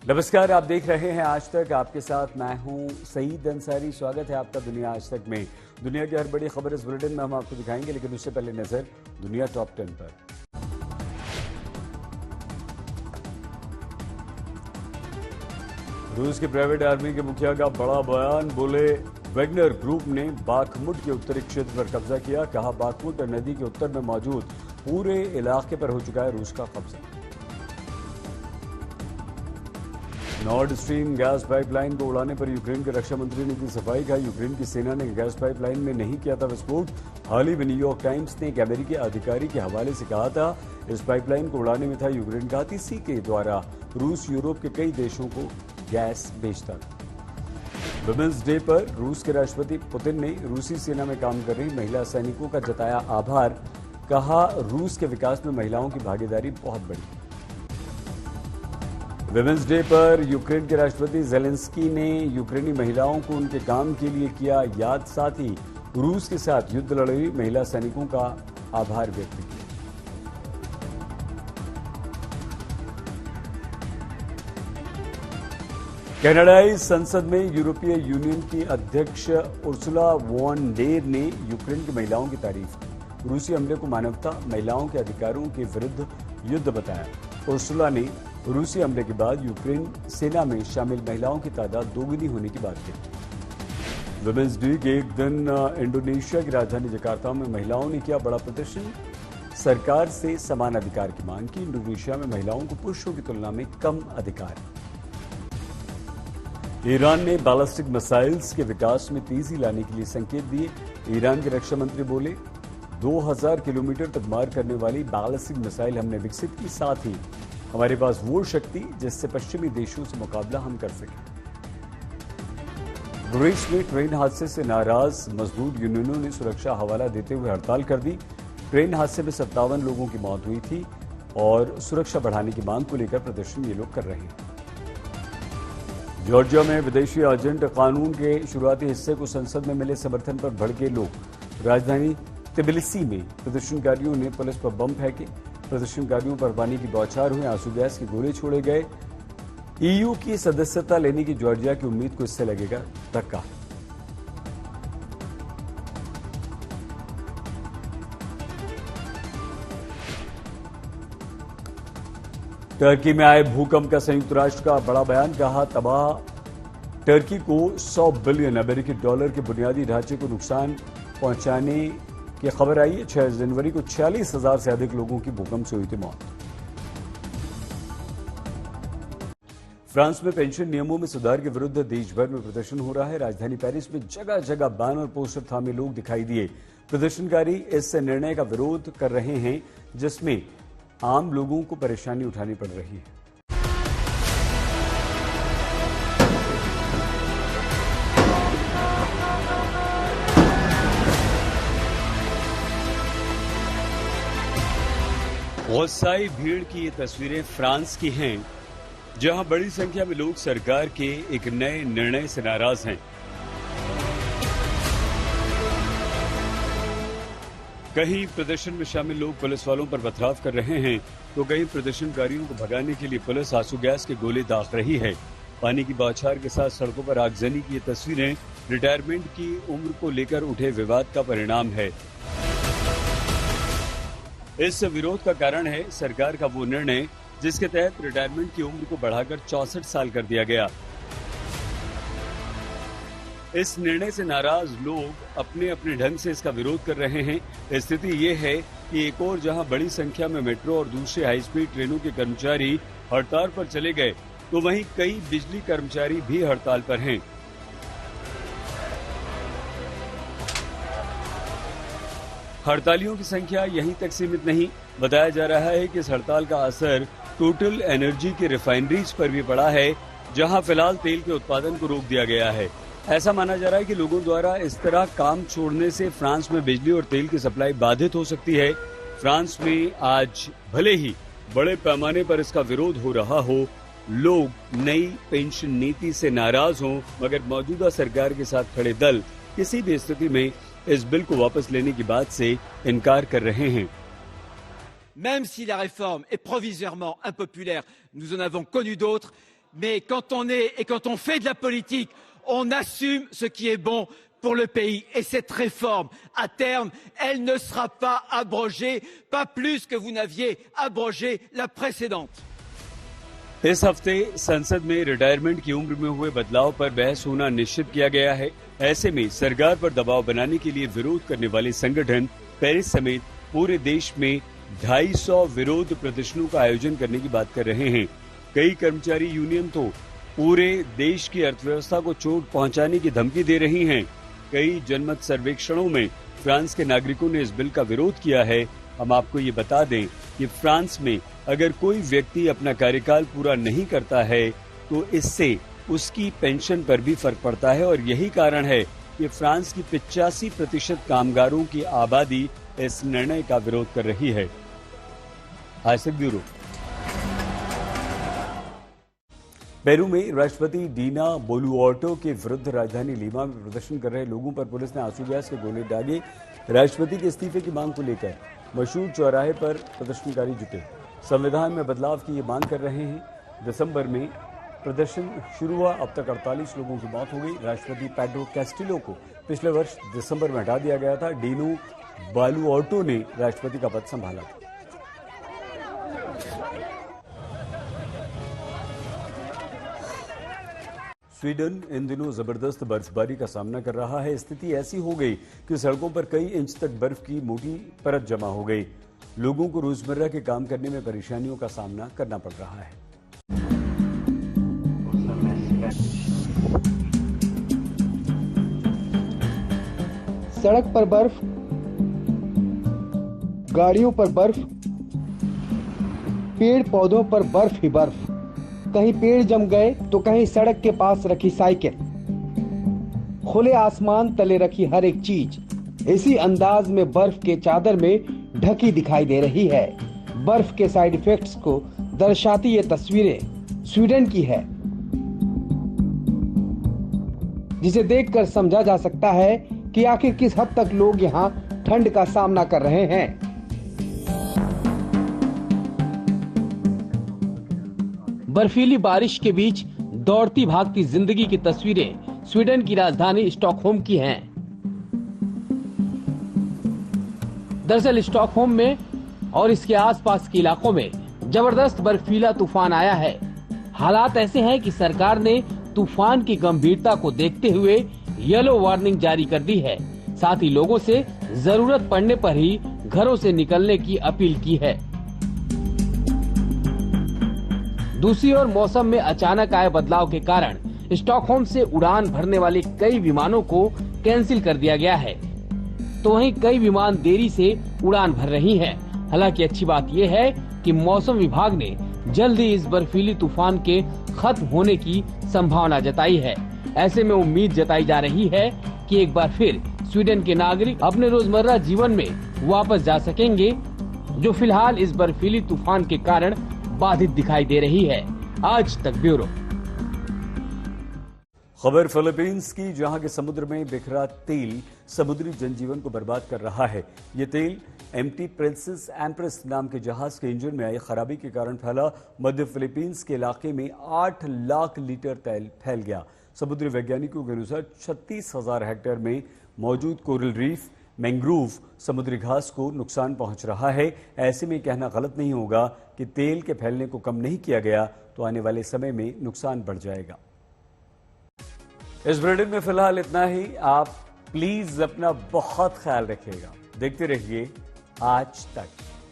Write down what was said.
नमस्कार, आप देख रहे हैं आज तक। आपके साथ मैं हूं सईद अंसारी। स्वागत है आपका दुनिया आज तक में। दुनिया की हर बड़ी खबर इस बुलेटिन में हम आपको दिखाएंगे, लेकिन उससे पहले नजर दुनिया टॉप 10 पर। रूस की प्राइवेट आर्मी के मुखिया का बड़ा बयान। बोले वैगनर ग्रुप ने बाखमुट के उत्तरी क्षेत्र पर कब्जा किया। कहा बाखमुट नदी के उत्तर में मौजूद पूरे इलाके पर हो चुका है रूस का कब्जा। नॉर्ड स्ट्रीम गैस पाइपलाइन को उड़ाने पर यूक्रेन के रक्षा मंत्री ने दी सफाई। कहा यूक्रेन की सेना ने गैस पाइपलाइन में नहीं किया था विस्फोट। हाल ही में न्यूयॉर्क टाइम्स ने एक अमेरिकी अधिकारी के हवाले से कहा था इस पाइपलाइन को उड़ाने में था यूक्रेन का। इसी के द्वारा रूस यूरोप के कई देशों को गैस भेजता था। वुमेन्स डे पर रूस के राष्ट्रपति पुतिन ने रूसी सेना में काम कर रही महिला सैनिकों का जताया आभार। कहा रूस के विकास में महिलाओं की भागीदारी बहुत बड़ी। विमेंस डे पर यूक्रेन के राष्ट्रपति जेलेंस्की ने यूक्रेनी महिलाओं को उनके काम के लिए किया याद। साथ ही रूस के साथ युद्ध लड़ रही महिला सैनिकों का आभार व्यक्त किया। कनाडाई संसद में यूरोपीय यूनियन की अध्यक्ष उर्सुला वॉन डेर ने यूक्रेन की महिलाओं की तारीफ की। रूसी हमले को मानवता, महिलाओं के अधिकारों के विरुद्ध युद्ध बताया। उर्सुला ने रूसी हमले के बाद यूक्रेन सेना में शामिल महिलाओं की तादाद दोगुनी होने की बात कही। वुमेन्स डे के एक दिन इंडोनेशिया की राजधानी जकार्ता में महिलाओं ने किया बड़ा प्रदर्शन। सरकार से समान अधिकार की मांग की। इंडोनेशिया में महिलाओं को पुरुषों की तुलना में कम अधिकार। ईरान ने बैलिस्टिक मिसाइल्स के विकास में तेजी लाने के लिए संकेत दिए। ईरान के रक्षा मंत्री बोले 2000 किलोमीटर तक मार करने वाली बैलिस्टिक मिसाइल हमने विकसित की। साथ ही हमारे पास वो शक्ति जिससे पश्चिमी देशों से मुकाबला हम कर सकें। ग्रीस में ट्रेन हादसे से नाराज मजदूर यूनियनों ने सुरक्षा हवाला देते हुए हड़ताल कर दी। ट्रेन हादसे में 57 लोगों की मौत हुई थी और सुरक्षा बढ़ाने की मांग को लेकर प्रदर्शन ये लोग कर रहे हैं। जॉर्जिया में विदेशी एजेंट कानून के शुरुआती हिस्से को संसद में मिले समर्थन पर भड़के लोग। राजधानी तिबिलिसी में प्रदर्शनकारियों ने पुलिस पर बम फेंके। प्रदर्शनकारियों पर पानी की बौछार हुई, आंसू गैस के गोले छोड़े गए। ईयू की सदस्यता लेने की जॉर्जिया की उम्मीद को इससे लगेगा धक्का। टर्की में आए भूकंप का संयुक्त राष्ट्र का बड़ा बयान। कहा तबाह टर्की को 100 बिलियन अमेरिकी डॉलर के बुनियादी ढांचे को नुकसान पहुंचाने की खबर आई है। 6 जनवरी को 46,000 से अधिक लोगों की भूकंप से हुई थी मौत। फ्रांस में पेंशन नियमों में सुधार के विरुद्ध देश भर में प्रदर्शन हो रहा है। राजधानी पेरिस में जगह जगह बैनर पोस्टर थामे लोग दिखाई दिए। प्रदर्शनकारी इस निर्णय का विरोध कर रहे हैं जिसमें आम लोगों को परेशानी उठानी पड़ रही है। गुस्साई भीड़ की ये तस्वीरें फ्रांस की हैं, जहां बड़ी संख्या में लोग सरकार के एक नए निर्णय से नाराज हैं। कहीं प्रदर्शन में शामिल लोग पुलिस वालों पर पथराव कर रहे हैं, तो कहीं प्रदर्शनकारियों को भगाने के लिए पुलिस आंसू गैस के गोले दाग रही है। पानी की बौछार के साथ सड़कों पर आगजनी की ये तस्वीरें रिटायरमेंट की उम्र को लेकर उठे विवाद का परिणाम है। इस विरोध का कारण है सरकार का वो निर्णय जिसके तहत रिटायरमेंट की उम्र को बढ़ाकर 64 साल कर दिया गया। इस निर्णय से नाराज लोग अपने अपने ढंग से इसका विरोध कर रहे हैं। स्थिति ये है कि एक और जहां बड़ी संख्या में मेट्रो और दूसरे हाई स्पीड ट्रेनों के कर्मचारी हड़ताल पर चले गए, तो वहीं कई बिजली कर्मचारी भी हड़ताल पर हैं। हड़तालियों की संख्या यहीं तक सीमित नहीं। बताया जा रहा है कि इस हड़ताल का असर टोटल एनर्जी की रिफाइनरीज पर भी पड़ा है, जहां फिलहाल तेल के उत्पादन को रोक दिया गया है। ऐसा माना जा रहा है कि लोगों द्वारा इस तरह काम छोड़ने से फ्रांस में बिजली और तेल की सप्लाई बाधित हो सकती है। फ्रांस में आज भले ही बड़े पैमाने पर इसका विरोध हो रहा हो, लोग नई पेंशन नीति से नाराज हों, मगर मौजूदा सरकार के साथ खड़े दल किसी भी स्थिति में इस बिल को वापस लेने की बात से इनकार कर रहे हैं। Même si la réforme est provisoirement impopulaire, nous en avons connu d'autres, Mais quand on est et quand on fait de la politique, on assume ce qui est bon pour le pays. Et cette réforme, à terme, elle ne sera pas abrogée, pas plus que vous n'aviez abrogé la précédente. इस हफ्ते संसद में retirement की उम्र में हुए बदलाव पर बहस होना निश्चित किया गया है। ऐसे में सरकार पर दबाव बनाने के लिए विरोध करने वाले संगठन पेरिस समेत पूरे देश में 250 विरोध प्रदर्शनों का आयोजन करने की बात कर रहे हैं। कई कर्मचारी यूनियन तो पूरे देश की अर्थव्यवस्था को चोट पहुंचाने की धमकी दे रही हैं। कई जनमत सर्वेक्षणों में फ्रांस के नागरिकों ने इस बिल का विरोध किया है। हम आपको ये बता दें कि फ्रांस में अगर कोई व्यक्ति अपना कार्यकाल पूरा नहीं करता है तो इससे उसकी पेंशन पर भी फर्क पड़ता है और यही कारण है कि फ्रांस की 85% कामगारों की आबादी इस निर्णय का विरोध कर रही है। आसिफ ब्यूरो। पेरू में राष्ट्रपति डीना बोलुआर्टो के विरुद्ध राजधानी लीमा में प्रदर्शन कर रहे लोगों पर पुलिस ने आंसू गैस के गोले दागे। राष्ट्रपति के इस्तीफे की मांग को लेकर मशहूर चौराहे पर प्रदर्शनकारी जुटे। संविधान में बदलाव की ये मांग कर रहे हैं। दिसंबर में प्रदर्शन शुरू हुआ, अब तक 48 लोगों की मौत हो गई। राष्ट्रपति पेड्रो कैस्टिलो को पिछले वर्ष दिसंबर में हटा दिया गया था। डीनो बोलुआर्टो ने राष्ट्रपति का पद संभाला था। स्वीडन इन दिनों जबरदस्त बर्फबारी का सामना कर रहा है। स्थिति ऐसी हो गई कि सड़कों पर कई इंच तक बर्फ की मोटी परत जमा हो गई। लोगों को रोजमर्रा के काम करने में परेशानियों का सामना करना पड़ रहा है। सड़क पर बर्फ, गाड़ियों पर बर्फ, पेड़ पौधों पर बर्फ ही बर्फ। कहीं पेड़ जम गए तो कहीं सड़क के पास रखी साइकिल, खुले आसमान तले रखी हर एक चीज इसी अंदाज में बर्फ के चादर में ढकी दिखाई दे रही है। बर्फ के साइड इफेक्ट्स को दर्शाती ये तस्वीरें स्वीडन की है, जिसे देखकर समझा जा सकता है कि आखिर किस हद तक लोग यहाँ ठंड का सामना कर रहे हैं। बर्फीली बारिश के बीच दौड़ती भागती जिंदगी की तस्वीरें स्वीडन की राजधानी स्टॉकहोम की हैं। दरअसल स्टॉकहोम में और इसके आसपास के इलाकों में जबरदस्त बर्फीला तूफान आया है। हालात ऐसे हैं कि सरकार ने तूफान की गंभीरता को देखते हुए येलो वार्निंग जारी कर दी है। साथ ही लोगों से जरूरत पड़ने पर ही घरों से निकलने की अपील की है। दूसरी ओर मौसम में अचानक आए बदलाव के कारण स्टॉकहोम से उड़ान भरने वाले कई विमानों को कैंसिल कर दिया गया है, तो वहीं कई विमान देरी से उड़ान भर रही हैं। हालांकि अच्छी बात यह है कि मौसम विभाग ने जल्द ही इस बर्फीली तूफान के खत्म होने की संभावना जताई है। ऐसे में उम्मीद जताई जा रही है कि एक बार फिर स्वीडन के नागरिक अपने रोजमर्रा जीवन में वापस जा सकेंगे, जो फिलहाल इस बर्फीली तूफान के कारण बाधित दिखाई दे रही है। आज तक ब्यूरो। खबर फिलीपींस की, जहां के समुद्र में बिखरा तेल समुद्री जनजीवन को बर्बाद कर रहा है। ये तेल एमटी प्रिंसेस एम्प्रेस नाम के जहाज के इंजन में आई खराबी के कारण फैला। मध्य फिलीपींस के इलाके में 8 लाख लीटर तेल फैल गया। समुद्री वैज्ञानिकों के अनुसार 36,000 हेक्टेयर में मौजूद कोरल रीफ, मैंग्रोव, समुद्री घास को नुकसान पहुंच रहा है। ऐसे में कहना गलत नहीं होगा कि तेल के फैलने को कम नहीं किया गया तो आने वाले समय में नुकसान बढ़ जाएगा। इस बुलेटिन में फिलहाल इतना ही। आप प्लीज अपना बहुत ख्याल रखिएगा। देखते रहिए आज तक।